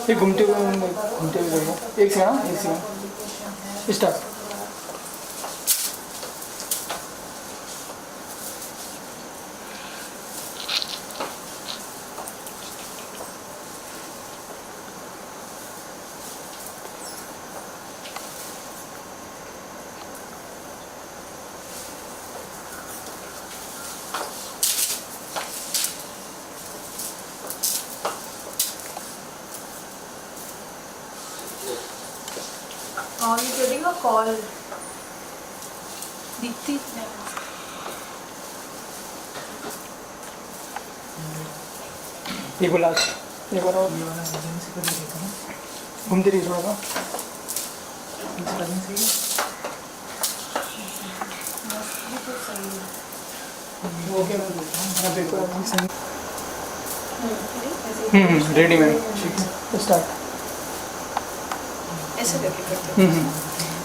ये घूमते हुए जाएगा। एक second start. Are you getting a call? दिखती नहीं। ये बोला एक बार और ये वाला एजेंसी का देखा ना, घूमते रहिए थोड़ा सा। इसका एजेंसी ये तो सही है। ओके मैं देखता हूँ। मैं देखो सही। ऐसे रेडी मैम स्टार्ट। ऐसे करके करते हैं।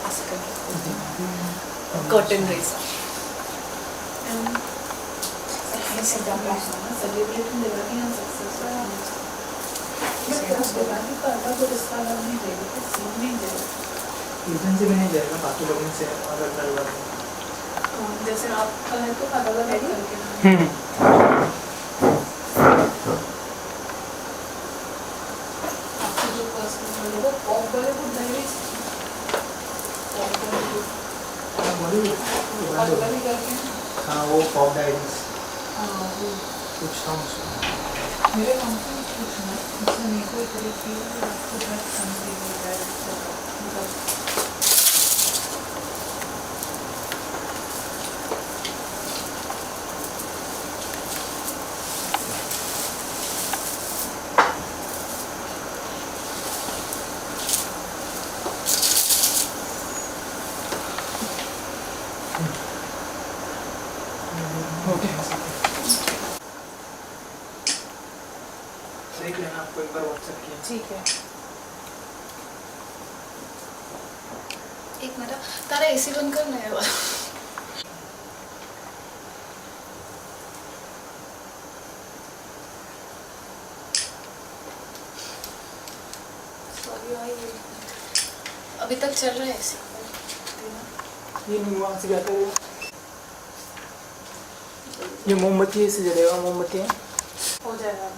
ऐसे करके curtain race celebrating the working and success उसके बाद भी पता को रिश्ता अलग नहीं देगा तो सीन नहीं देगा। एजेंसी में नहीं जाएगा, बाकी लोगों से अलग करवा जैसे आपका है तो अलग अलग करके आपके जो पर्सनल वाले वो पॉप वाले को डायरेक्ट पॉप वाले को अलग अलग करके हाँ वो पॉप डायरीज हाँ वो कुछ था उसमें। मेरे नाम से पूछना उसने मेरे को एक तरीके से आपको ड्रेस समझ मतलब ओके देख लेना, आपको एक बार व्हाट्सएप किया। ठीक है। एक मिनट तारा एसी बंद करना है वाला सॉरी भाई अभी तक चल रहा है एसी ये नहीं वहाँ से जाता है। ये मोमबत्ती से जलेगा। मोमबत्ती है हो जाएगा।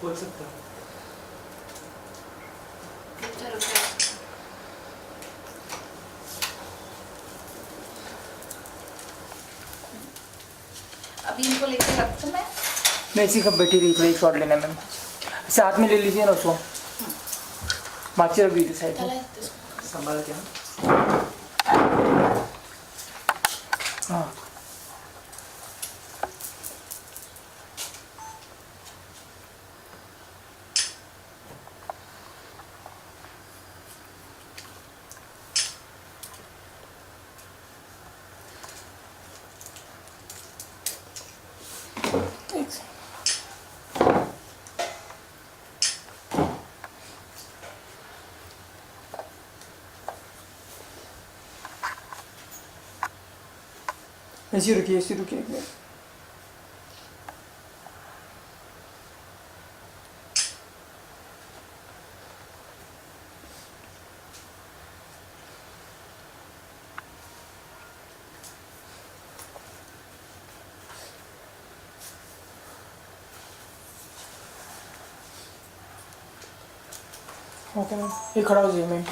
बोल सकते हो। अभी इनको लेके रख दूं मैं इसी कब बैठी रही थोड़ी एक शॉट लेना मैम। साथ में ले लीजिए ना उसको। माची रख दीजिए साइड में। संभाल क्या हाँ ऐसी रुकिए एक मिनट। ओके मैम ये खड़ा हो जाइए मैम।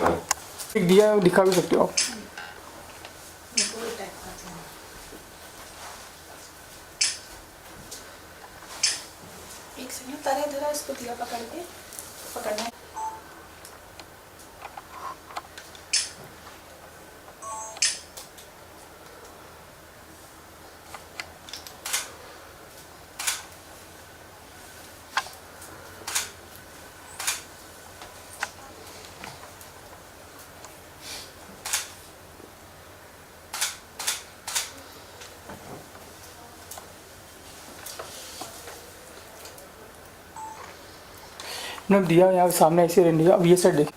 एक दिया दिखा भी सकते हो आप। एक सेकंड तारा इधर आ, इसको दिया पकड़ के पकड़ना है। हमने दिया यहाँ सामने ऐसे रहने दिया। अब ये साइड देख,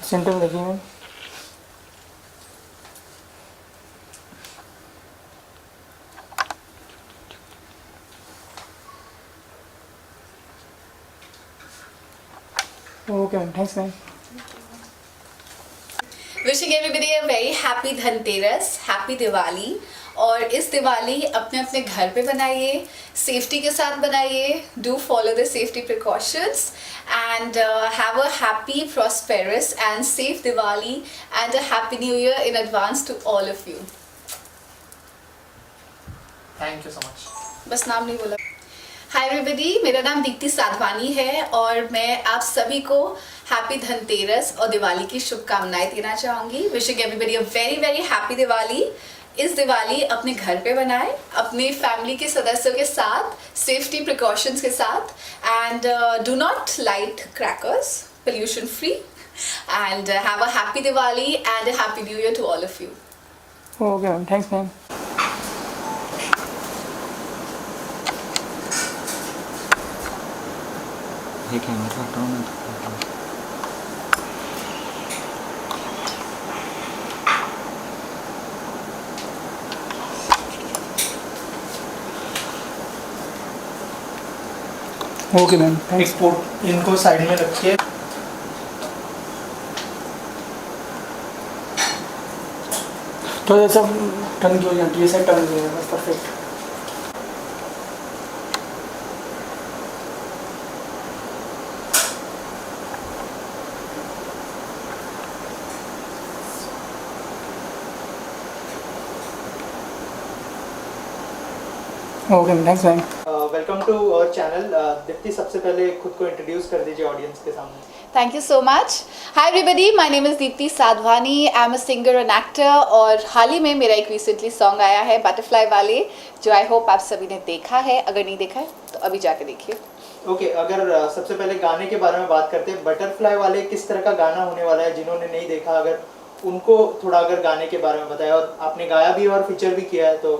सेंटर में देखिए ma'am. Okay ma'am, thanks ma'am. Wishing everybody a very happy Dhanteras, happy Diwali. और इस दिवाली अपने अपने घर पे बनाइए, सेफ्टी के साथ बनाइए, do follow the safety precautions and have a happy prosperous and safe Diwali and a happy new year in advance to all of you. Thank you so much. बस नाम नहीं बोला। हाय एवरीबडी, मेरा नाम दीप्ति साधवानी है और मैं आप सभी को हैप्पी धनतेरस और दिवाली की शुभकामनाएं देना चाहूँगी। Wishing everybody a very very happy Diwali. इस दिवाली अपने घर पे बनाएं, अपने फैमिली के सदस्यों के साथ, सेफ्टी प्रिकॉशंस के साथ and do not light crackers, pollution free and have a happy Diwali and a happy new year to all of you. Okay ma'am, thanks ma'am. ये कैमरा हटाओ ना। Okay ma'am, thanks. एक्सपोर्ट इनको side में रख के तो ये सब टर्न की हो जाती है, ये साइड टर्न की है, बस perfect. Okay ma'am, thanks ma'am. Welcome to our channel. Deepti, सबसे पहले खुद को इंट्रोड्यूस कर दीजिए ऑडियंस के सामने। Thank you so much. Hi everybody, my name is Deepti Sadhwani. I'm a singer and actor और हाल ही में मेरा एक recently song आया है बटरफ्लाई वाले, जो I hope आप सभी ने देखा है। अगर नहीं देखा है तो अभी जाके देखिए। ओके, अगर सबसे पहले गाने के बारे में बात करते हैं, बटरफ्लाई वाले किस तरह का गाना होने वाला है? जिन्होंने नहीं देखा, अगर उनको थोड़ा अगर गाने के बारे में बताया, और आपने गाया भी और फीचर भी किया है, तो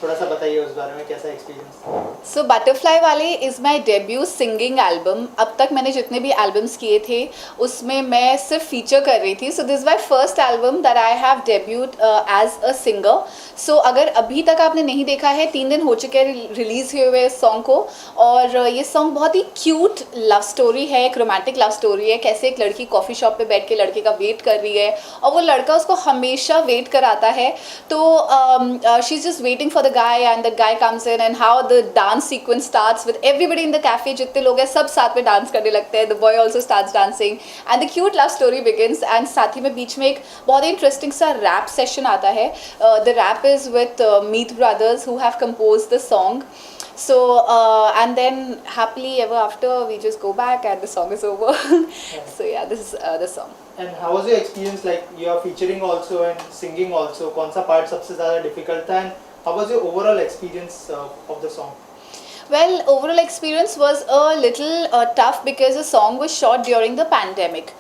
थोड़ा सा बताइए उस बारे में, कैसा एक्सपीरियंस? सो बटरफ्लाई वाले is my debut singing album. अब तक मैंने जितने भी एल्बम्स किए थे उसमें मैं सिर्फ फीचर कर रही थी। So this my first album that I have debuted as a singer. So अगर अभी तक आपने नहीं देखा है, 3 दिन हो चुके हैं रिलीज़ हुए हुए इस सॉन्ग को, और ये सॉन्ग बहुत ही क्यूट लव स्टोरी है, एक रोमांटिक लव स्टोरी है। कैसे एक लड़की कॉफ़ी शॉप पे बैठ के लड़के का वेट कर रही है और वो लड़का उसको हमेशा वेट कराता है। तो she is just waiting for the guy and the guy comes in and how the dance sequence starts with everybody in the cafe, जितने लोग हैं सब साथ में डांस करने लगते हैं। The boy also starts dancing and the cute love story begins and साथ ही में बीच में एक बहुत ही इंटरेस्टिंग सा रैप सेशन आता है। The rap is with Meet Brothers who have composed the song. So and then happily ever after we just go back and the song is over. So yeah, this is the song. And how was your experience? Like you are featuring also and singing also. कौन सा part सबसे ज़्यादा difficult था? And how was your overall experience of the song? Well, overall experience was a little tough because the song was shot during the pandemic.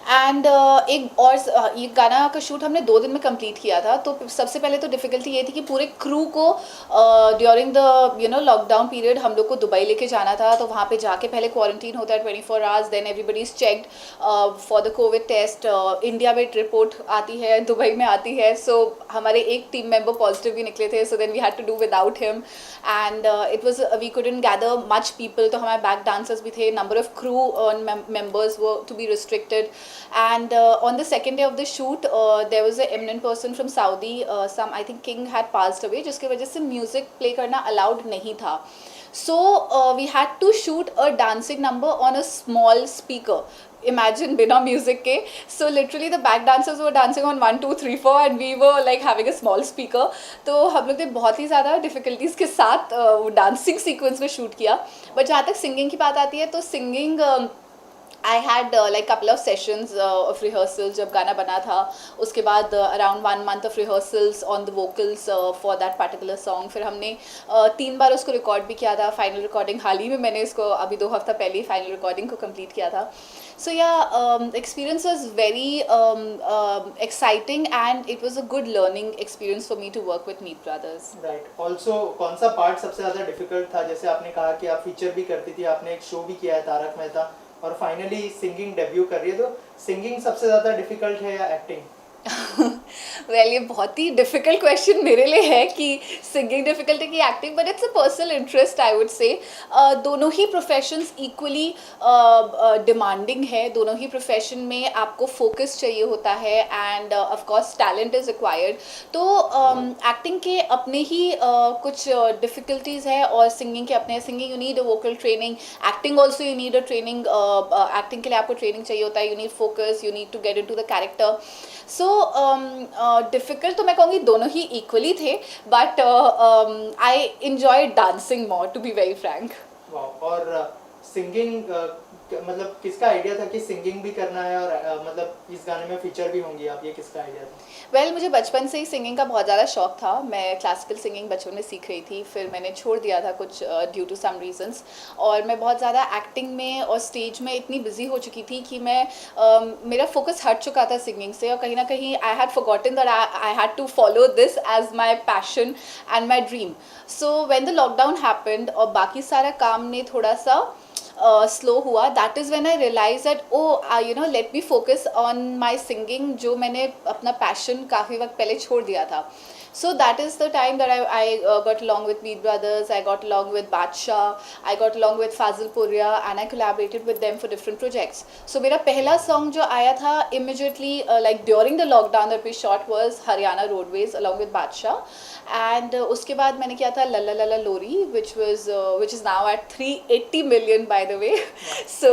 And एक और ये गाना का शूट हमने 2 दिन में कंप्लीट किया था। तो सबसे पहले तो डिफ़िकल्टी ये थी कि पूरे क्रू को ड्यूरिंग द लॉकडाउन पीरियड हम लोग को दुबई लेके जाना था। तो वहाँ पे जाके पहले क्वारंटीन होता है 24 hours, then everybody is checked for the covid test. India में रिपोर्ट आती है, दुबई में आती है। सो हमारे एक टीम मेंबर पॉजिटिव भी निकले थे, so then we had to do without him and it was we couldn't gather much people. तो हमारे बैक डांसर्स भी थे, नंबर ऑफ क्रू मेंबर्स वो to be restricted. And on the second day of the shoot, there was an eminent person from Saudi, some I think king had passed away, जिसकी वजह से music play करना allowed नहीं था। So we had to shoot a dancing number on a small speaker. Imagine बिना music के। So literally the back dancers were dancing on 1, 2, 3, 4 and we were like having a small speaker. तो हम लोग ने बहुत ही ज़्यादा difficulties के साथ वो dancing sequence में shoot किया। But जहाँ तक singing की बात आती है तो singing I had like couple of sessions of rehearsals जब गाना बना था. उसके बाद around 1 month of rehearsals on the vocals for that particular song. फिर हमने 3 बार उसको रिकॉर्ड भी किया था. फाइनल रिकॉर्डिंग हाल ही में मैंने इसको अभी 2 हफ्ता पहले ही फाइनल रिकॉर्डिंग को कंप्लीट किया था. So yeah, experience was very exciting, and it was a good learning experience for me to work with Meet Brothers. Right. Also कौन सा पार्ट सबसे ज़्यादा डिफिकल्ट था? जैसे आपने कहा कि आप फीचर भी करती थी, आपने एक शो भी किया है तारक मेहता, और फाइनली सिंगिंग डेब्यू कर रही है, तो सिंगिंग सबसे ज़्यादा डिफिकल्ट है या एक्टिंग? वेल ये बहुत ही डिफ़िकल्ट क्वेश्चन मेरे लिए है कि सिंगिंग डिफ़िकल्ट है कि acting, but it's a personal interest I would say. दोनों ही प्रोफेशंस इक्वली डिमांडिंग है. दोनों ही प्रोफेशन में आपको फोकस चाहिए होता है, end of course talent is required. तो एक्टिंग के अपने ही कुछ डिफ़िकल्टीज़ है, और सिंगिंग के अपने. Singing you need a vocal training, acting also you need a training. Acting के लिए आपको ट्रेनिंग चाहिए होता है. You need focus, you need to get into the character. So difficult तो मैं कहूँगी दोनों ही इक्वली थे, but I enjoy dancing more, to be very frank. और सिंगिंग मतलब किसका आइडिया था कि सिंगिंग भी करना है, और मतलब इस गाने में फीचर भी होंगी आप, ये किसका आइडिया था? वेल मुझे बचपन से ही सिंगिंग का बहुत ज़्यादा शौक था. मैं क्लासिकल सिंगिंग बचपन में सीख रही थी, फिर मैंने छोड़ दिया था कुछ ड्यू टू सम रीजंस. और मैं बहुत ज़्यादा एक्टिंग में और स्टेज में इतनी बिजी हो चुकी थी कि मैं मेरा फोकस हट चुका था सिंगिंग से, और कहीं ना कहीं I had forgotten that I had to follow this as my passion and my dream. So when the lockdown happened और बाकी सारा काम ने थोड़ा सा स्लो हुआ, that is when I realise that you know let me focus on my singing, जो मैंने अपना पैशन काफ़ी वक्त पहले छोड़ दिया था. So that is the time that I got along with Meet Brothers, I got along with Badshah, I got along with Fazil Puria, and I collaborated with them for different projects. So मेरा पहला song जो आया था immediately like during the lockdown that we shot was Haryana Roadways along with Badshah, and उसके बाद मैंने किया था Lalla Lalla Lori, which is now at 380 million by the way. So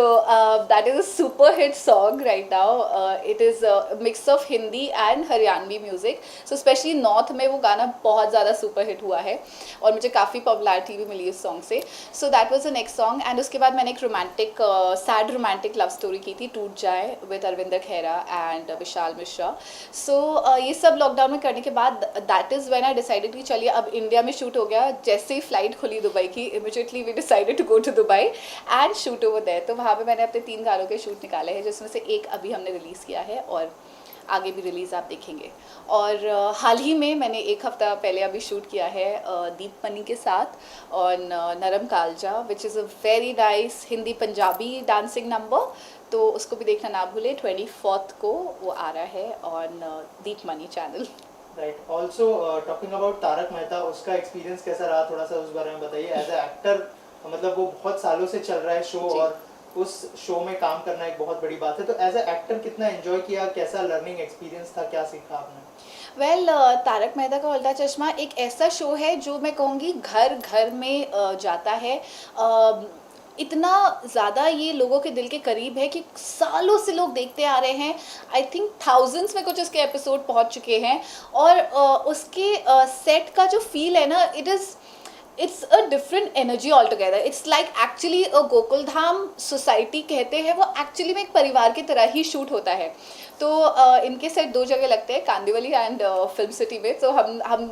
that is a super hit song right now. It is a mix of Hindi and Haryanvi music. So especially North में वो गाना बहुत ज़्यादा super hit हुआ है, और मुझे काफ़ी पॉपुलैरिटी भी मिली इस सॉन्ग से. So that was the next song. And उसके बाद मैंने एक romantic sad romantic love story की थी, टूट जाए, with Arvinder Khera and Vishal Mishra. So ये सब लॉकडाउन में करने के बाद that is when I decided कि चलिए अब इंडिया में शूट हो गया. जैसे ही फ्लाइट खुली दुबई की, immediately we decided to go to Dubai and shoot over there. तो वहाँ पर मैंने अपने 3 गानों के शूट निकाले हैं, जिसमें से एक अभी हमने रिलीज़ किया है, और आगे भी रिलीज़ आप देखेंगे. और हाल ही में मैंने 1 हफ्ता पहले अभी शूट किया है दीप मनी के साथ और Naram Kaalja, which is a very nice Hindi Punjabi dancing number. तो उसको भी देखना ना भूले. 24th को वो आ रहा है on Deep money channel. Right. Also talking about Tarak Mehta, उसका एक्सपीरियंस कैसा रहा, थोड़ा सा उस बारे में बताइए. एज ए एक्टर मतलब वो बहुत सालों से चल रहा है शो, और उस शो में काम करना एक बहुत बड़ी बात है. तो एज ए एक्टर कितना एंजॉय किया, कैसा लर्निंग एक्सपीरियंस था, क्या सीखा आपने? वेल तारक मेहता का उल्टा चश्मा एक ऐसा शो है जो मैं कहूँगी घर घर में जाता है. इतना ज़्यादा ये लोगों के दिल के करीब है कि सालों से लोग देखते आ रहे हैं. आई थिंक थाउजेंड्स में कुछ इसके एपिसोड पहुंच चुके हैं, और उसके सेट का जो फील है ना, it's a different energy altogether. It's like actually a Gokul Dham society कहते हैं, वो एक्चुअली में एक परिवार की तरह ही शूट होता है. तो इनके सेट 2 जगह लगते हैं, कांदिवली एंड फिल्म सिटी में. तो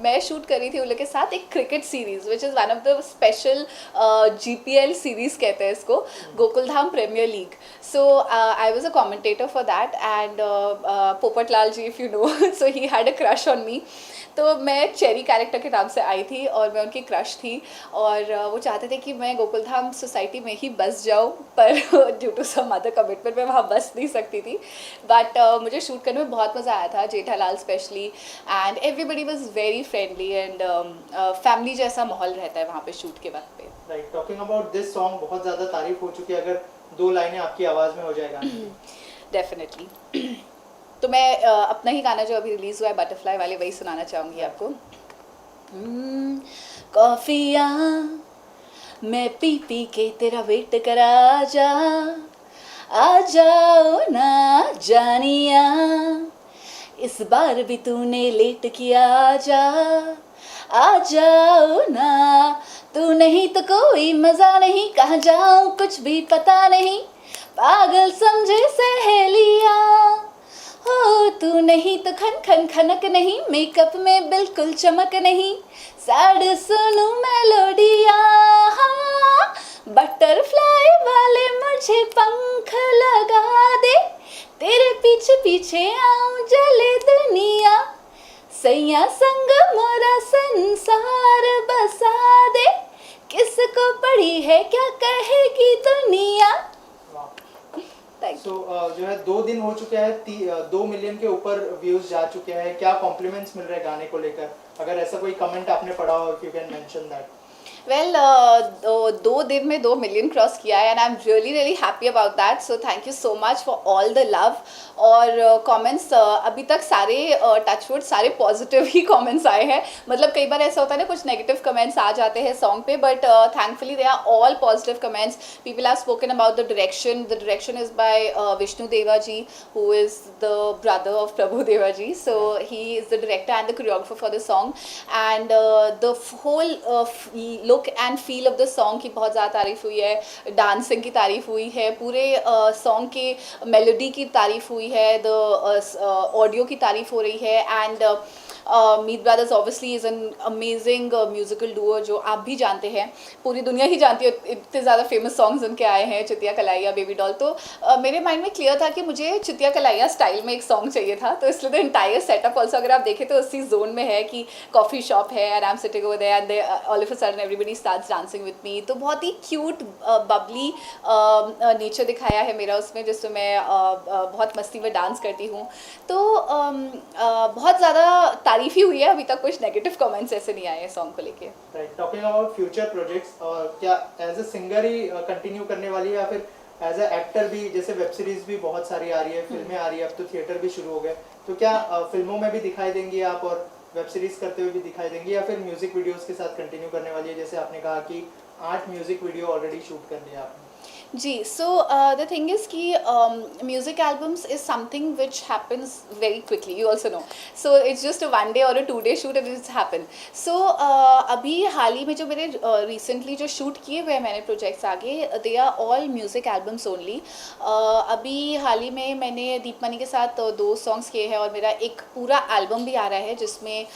मैं शूट कर रही थी उन लोग के साथ एक cricket series, which is one of the special GPL series कहते हैं इसको, Gokul Dham premier league. So I was a commentator for that, and Popat Lal ji, if you know, so he had a crush on me. तो मैं चेरी कैरेक्टर के नाम से आई थी, और मैं उनकी क्रश थी, और वो चाहते थे कि मैं गोकुलधाम सोसाइटी में ही बस जाऊँ, पर due to some other commitment मैं वहाँ बस नहीं सकती थी. बट मुझे शूट करने में बहुत मज़ा आया था, Jethalal specially, and everybody was very friendly, and family जैसा माहौल रहता है वहाँ पे शूट के वक्त पे. Right. Talking about this song, बहुत ज़्यादा तारीफ हो चुकी है, अगर 2 लाइनें आपकी आवाज़ में हो जाएगा? डेफिनेटली. तो मैं अपना ही गाना जो अभी रिलीज़ हुआ है बटरफ्लाई वाले, वही सुनाना चाहूँगी आपको. कॉफिया मैं पी पी के तेरा वेट करा आ जाओ ना जानिया, इस बार भी तूने लेट किया, आ जाओ ना. तू नहीं तो कोई मज़ा नहीं, कहाँ जाऊँ कुछ भी पता नहीं, पागल समझे सहेलिया, हो तू नहीं तो खन खन खनक नहीं, मेकअप में बिल्कुल चमक नहीं, सैड सुनूं मेलोडिया, बटरफ्लाई वाले मुझे पंख लगा दे, तेरे पीछे पीछे आऊं जले दुनिया, सैया संग मोरा संसार बसा दे, किसको पड़ी है क्या कहेगी दुनिया। Thank you. जो है 2 दिन हो चुके हैं, 2 मिलियन के ऊपर व्यूज जा चुके हैं, क्या कॉम्प्लीमेंट्स मिल रहे हैं गाने को लेकर? अगर ऐसा कोई कमेंट आपने पढ़ा हो, if you can mention that. Well 2 दिन में 2 मिलियन क्रॉस किया है and I am really happy about that, so thank you so much for all the love. और कमेंट्स अभी तक सारे टचवुड सारे पॉजिटिव ही कमेंट्स आए हैं। मतलब कई बार ऐसा होता है ना, कुछ नेगेटिव कमेंट्स आ जाते हैं सॉन्ग पे, but thankfully they are all positive comments. People have spoken about the direction is by Vishnu Deva ji, who is the brother of Prabhu Deva ji, so he is the director and the choreographer for the song, and the whole look and feel of the song की बहुत ज़्यादा तारीफ़ हुई है, dancing की तारीफ़ हुई है, पूरे सॉन्ग के मेलोडी की तारीफ़ हुई है, द ऑडियो की तारीफ़ हो रही है, and Meet brothers obviously is an amazing musical Duo जो आप भी जानते हैं, पूरी दुनिया ही जानती है, इतने ज़्यादा फेमस सॉन्ग्स उनके आए हैं, चितिया कलाइया, बेबी डॉल। तो मेरे माइंड में क्लियर था कि मुझे चितिया कलाइया स्टाइल में एक सॉन्ग चाहिए था, तो इसलिए द इंटायर सेटअप ऑल्सो अगर आप देखें तो उसी जोन में है कि कॉफ़ी शॉप है and I am sitting over there and all of a sudden everybody starts dancing with me. तो बहुत ही क्यूट बबली नेचर दिखाया है मेरा उसमें, जिसमें मैं बहुत मस्ती में डांस करती हूँ। तो बहुत ज़्यादा तारीफ ही हुई है, अभी तक कुछ नेगेटिव कमेंट्स ऐसे नहीं आए हैं सॉन्ग को लेके। Right, talking about future projects, क्या एज अ सिंगर ही कंटिन्यू करने वाली है या फिर एज अ एक्टर भी? जैसे वेब सीरीज भी बहुत सारी आ रही है, फिल्में आ रही है, अब तो थिएटर भी शुरू हो गए, तो क्या फिल्मों में भी दिखाई देंगी आप और वेब सीरीज करते हुए भी दिखाई देंगी, या फिर म्यूजिक वीडियोस के साथ कंटिन्यू करने वाली है? जैसे आपने कहा कि 8 म्यूजिक वीडियो ऑलरेडी शूट कर लिया आपने। जी, सो द थिंग इज़ कि music albums is something which happens very quickly, you also know, so it's just a 1 day or a 2 day shoot and it's happen. So अभी हाल ही में जो मेरे रिसेंटली जो शूट किए हुए हैं मैंने प्रोजेक्ट्स आगे, they are all music albums only. अभी हाल ही में मैंने दीपमणि के साथ 2 सॉन्ग्स किए हैं और मेरा एक पूरा एल्बम भी आ रहा है जिसमें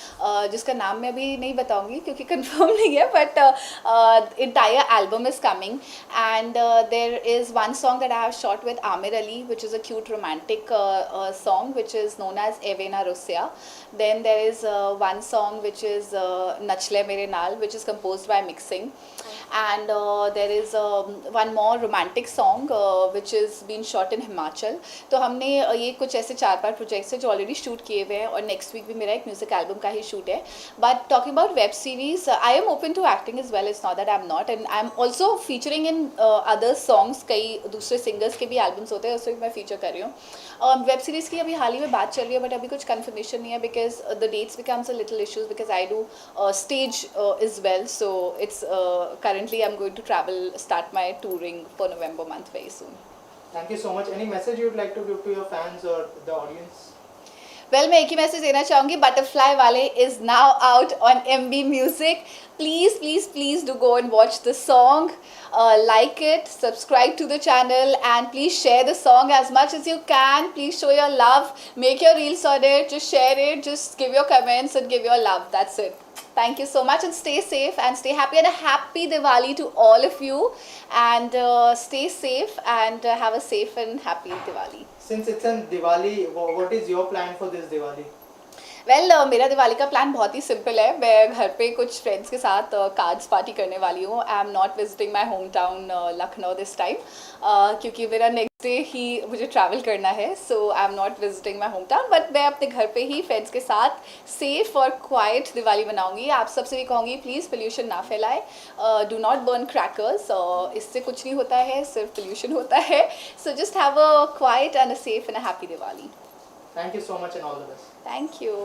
जिसका नाम मैं अभी नहीं बताऊँगी क्योंकि कंफर्म नहीं है, but entire album is coming, and there is one song that I have shot with Amir Ali, which is a cute romantic song which is known as Evena Russia. Then there is one song which is Nachle Mere Naal, which is composed by Mixing, and there is one more romantic song which is being shot in Himachal. तो हमने ये कुछ ऐसे 4-5 projects हैं जो already shoot किए हुए हैं और नेक्स्ट वीक भी मेरा एक म्यूजिक एल्बम का ही शूट है। But talking about web series, I am open to acting as well, it's not that I am not, and I am also featuring in other songs, कई दूसरे singers के भी एल्बम्स होते हैं, उसमें भी मैं फीचर कर रही हूँ। वेब सीरीज़ की अभी हाल ही में बात चल रही है बट अभी कुछ कन्फर्मेशन नहीं है because the dates becomes a little issues because I do stage as well, so it's currently I'm going to start my touring for November month very soon. Thank you so much. Any message you would like to give to your fans or the audience? Well, मैं एक ही message देना चाहूँगी, butterfly वाले is now out on MB Music. Please do go and watch the song, like it, subscribe to the channel, and please share the song as much as you can. Please show your love, make your reels on it, just share it, just give your comments and give your love. That's it. Thank you so much and stay safe and stay happy, and a happy Diwali to all of you, and stay safe and have a safe and happy Diwali. Since it's a Diwali, what is your plan for this Diwali? Well मेरा दिवाली का plan बहुत ही simple है। मैं घर पे कुछ friends के साथ कार्ड्स पार्टी करने वाली हूँ। I am not visiting my home town Lucknow this time क्योंकि मेरा नेक्स्ट डे ही मुझे ट्रैवल करना है, so I am not visiting my home town, but मैं अपने घर पे ही फ्रेंड्स के साथ सेफ और क्वाइट दिवाली मनाऊंगी। आप सबसे भी कहूँगी प्लीज़ पोल्यूशन ना फैलाए, डू नॉट बर्न क्रैकर्स, इससे कुछ नहीं होता है, सिर्फ पोल्यूशन होता है। So just have a quiet and a safe and a happy Diwali. Thank you so much and all the best. Thank you.